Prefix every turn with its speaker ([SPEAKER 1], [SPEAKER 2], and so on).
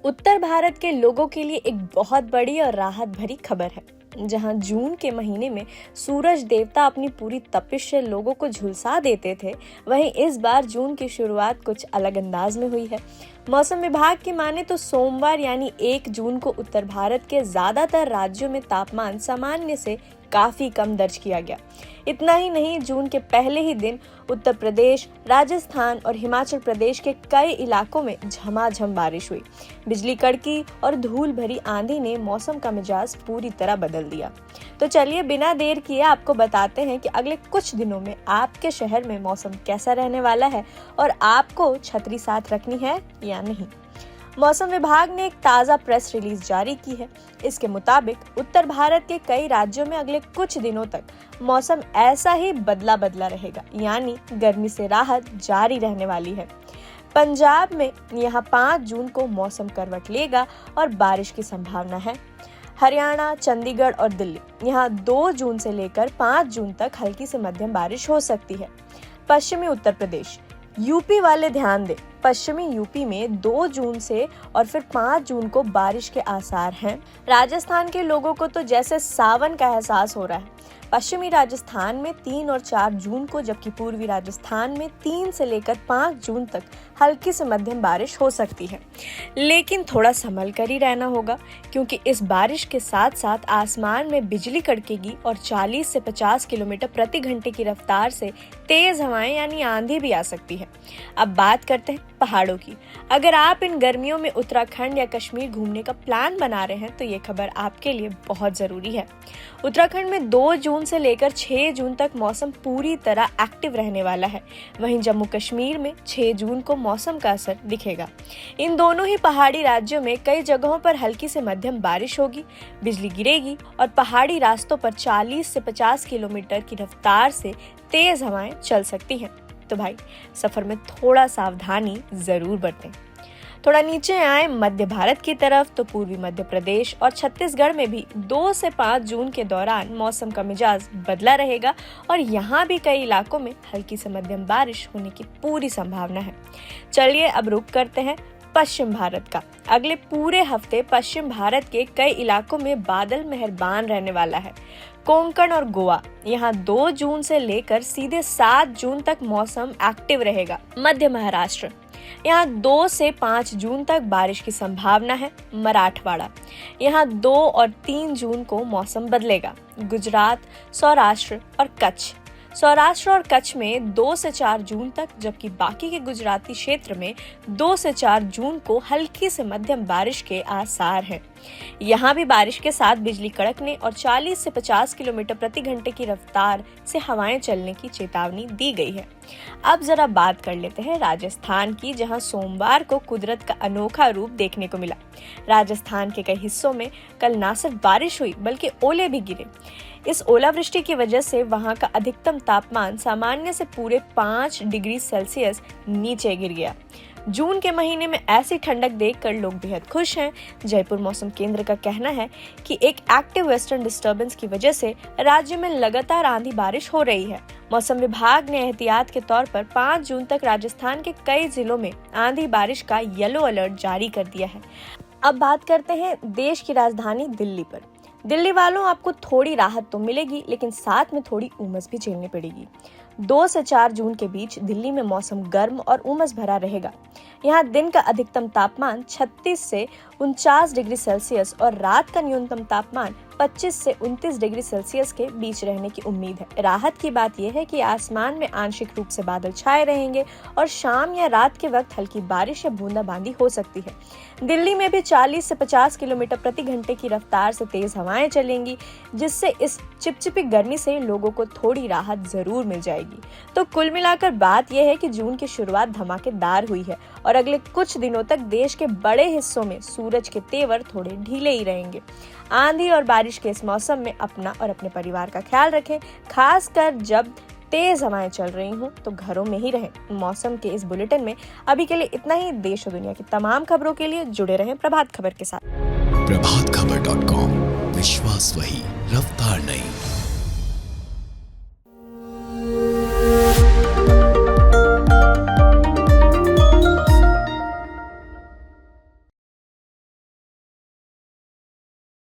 [SPEAKER 1] उत्तर भारत के लोगों के लिए एक बहुत बड़ी और राहत भरी खबर है। जहां जून के महीने में सूरज देवता अपनी पूरी तपिश से लोगों को झुलसा देते थे, वहीं इस बार जून की शुरुआत कुछ अलग अंदाज में हुई है। मौसम विभाग की माने तो सोमवार यानी 1 जून को उत्तर भारत के ज्यादातर राज्यों में तापमान सामान्य से काफी कम दर्ज किया गया। इतना ही नहीं, जून के पहले ही दिन उत्तर प्रदेश, राजस्थान और हिमाचल प्रदेश के कई इलाकों में झमाझम बारिश हुई। बिजली कड़की और धूल भरी आंधी ने मौसम का मिजाज पूरी तरह बदल दिया। तो चलिए बिना देर किए आपको बताते हैं कि अगले कुछ दिनों में आपके शहर में मौसम कैसा रहने वाला है और आपको छतरी साथ रखनी है या नहीं। मौसम विभाग ने एक ताज़ा प्रेस रिलीज जारी की है। इसके मुताबिक उत्तर भारत के कई राज्यों में अगले कुछ दिनों तक मौसम ऐसा ही बदला बदला रहेगा, यानी गर्मी से राहत जारी रहने वाली है। पंजाब में यहाँ 5 जून को मौसम करवट लेगा और बारिश की संभावना है। हरियाणा, चंडीगढ़ और दिल्ली यहाँ 2 जून से लेकर 5 जून तक हल्की से मध्यम बारिश हो सकती है। पश्चिमी उत्तर प्रदेश, यूपी वाले ध्यान दें, पश्चिमी यूपी में 2 जून से और फिर 5 जून को बारिश के आसार हैं। राजस्थान के लोगों को तो जैसे सावन का एहसास हो रहा है। पश्चिमी राजस्थान में 3 और 4 जून को, जबकि पूर्वी राजस्थान में 3 से लेकर 5 जून तक हल्की से मध्यम बारिश हो सकती है। लेकिन थोड़ा संभल कर ही रहना होगा, क्योंकि इस बारिश के साथ साथ आसमान में बिजली कड़केगी और 40 से 50 किलोमीटर प्रति घंटे की रफ्तार से तेज हवाएं यानी आंधी भी आ सकती है। अब बात करते हैं पहाड़ों की। अगर आप इन गर्मियों में उत्तराखंड या कश्मीर घूमने का प्लान बना रहे हैं तो ये खबर आपके लिए बहुत जरूरी है। उत्तराखंड में 2 जून से लेकर 6 जून तक मौसम पूरी तरह एक्टिव रहने वाला है। वहीं जम्मू कश्मीर में 6 जून को मौसम का असर दिखेगा। इन दोनों ही पहाड़ी राज्यों में कई जगहों पर हल्की से मध्यम बारिश होगी, बिजली गिरेगी और पहाड़ी रास्तों पर 40 से 50 किलोमीटर की रफ्तार से तेज हवाएं चल सकती हैं। तो भाई, सफर में थोड़ा सावधानी जरूर बरतें। थोड़ा नीचे आए मध्य भारत की तरफ तो पूर्वी मध्य प्रदेश और छत्तीसगढ़ में भी 2 से 5 जून के दौरान मौसम का मिजाज बदला रहेगा और यहाँ भी कई इलाकों में हल्की से मध्यम बारिश होने की पूरी संभावना है। चलिए अब रुक करते हैं पश्चिम भारत का। अगले पूरे हफ्ते पश्चिम भारत के कई इलाकों में बादल मेहरबान रहने वाला है। कोंकण और गोवा यहाँ 2 जून से लेकर सीधे 7 जून तक मौसम एक्टिव रहेगा। मध्य महाराष्ट्र यहाँ 2 से 5 जून तक बारिश की संभावना है। मराठवाड़ा यहाँ 2 और 3 जून को मौसम बदलेगा। गुजरात, सौराष्ट्र और कच्छ में 2 से 4 जून तक, जबकि बाकी के गुजराती क्षेत्र में 2 से 4 जून को हल्की से मध्यम बारिश के आसार हैं। यहाँ भी बारिश के साथ बिजली कड़कने और 40 से 50 किलोमीटर प्रति घंटे की रफ्तार से हवाएं चलने की चेतावनी दी गई है। अब जरा बात कर लेते हैं राजस्थान की, जहां सोमवार को कुदरत का अनोखा रूप देखने को मिला। राजस्थान के कई हिस्सों में कल न सिर्फ बारिश हुई बल्कि ओले भी गिरे। इस ओलावृष्टि की वजह से वहां का अधिकतम तापमान सामान्य से पूरे 5 डिग्री सेल्सियस नीचे गिर गया। जून के महीने में ऐसी ठंडक देखकर लोग बेहद खुश हैं। जयपुर मौसम केंद्र का कहना है कि एक एक्टिव वेस्टर्न डिस्टर्बेंस की वजह से राज्य में लगातार आंधी बारिश हो रही है। मौसम विभाग ने एहतियात के तौर पर 5 जून तक राजस्थान के कई जिलों में आंधी बारिश का येलो अलर्ट जारी कर दिया है। अब बात करते हैं देश की राजधानी दिल्ली पर। दिल्ली वालों, आपको थोड़ी राहत तो मिलेगी, लेकिन साथ में थोड़ी उमस भी झेलनी पड़ेगी। 2 से 4 जून के बीच दिल्ली में मौसम गर्म और उमस भरा रहेगा। यहाँ दिन का अधिकतम तापमान 36 से 49 डिग्री सेल्सियस और रात का न्यूनतम तापमान 25 से 29 डिग्री सेल्सियस के बीच रहने की उम्मीद है। राहत की बात यह है कि आसमान में आंशिक रूप से बादल छाए रहेंगे और शाम या रात के वक्त हल्की बारिश या बूंदाबांदी हो सकती है। दिल्ली में भी 40 से 50 किलोमीटर प्रति घंटे की रफ्तार से तेज हवाएं चलेंगी, जिससे इस चिपचिपी गर्मी से लोगों को थोड़ी राहत जरूर मिल जाएगी। तो कुल मिलाकर बात यह है कि जून की शुरुआत धमाकेदार हुई है और अगले कुछ दिनों तक देश के बड़े हिस्सों में सूरज के तेवर थोड़े ढीले ही रहेंगे। आंधी और बारिश के इस मौसम में अपना और अपने परिवार का ख्याल रखें, खासकर जब तेज हवाएं चल रही हों तो घरों में ही रहें। मौसम के इस बुलेटिन में अभी के लिए इतना ही। देश और दुनिया की तमाम खबरों के लिए जुड़े रहें प्रभात खबर के साथ।
[SPEAKER 2] प्रभातखबर.com, विश्वास वही, रफ्तार नहीं।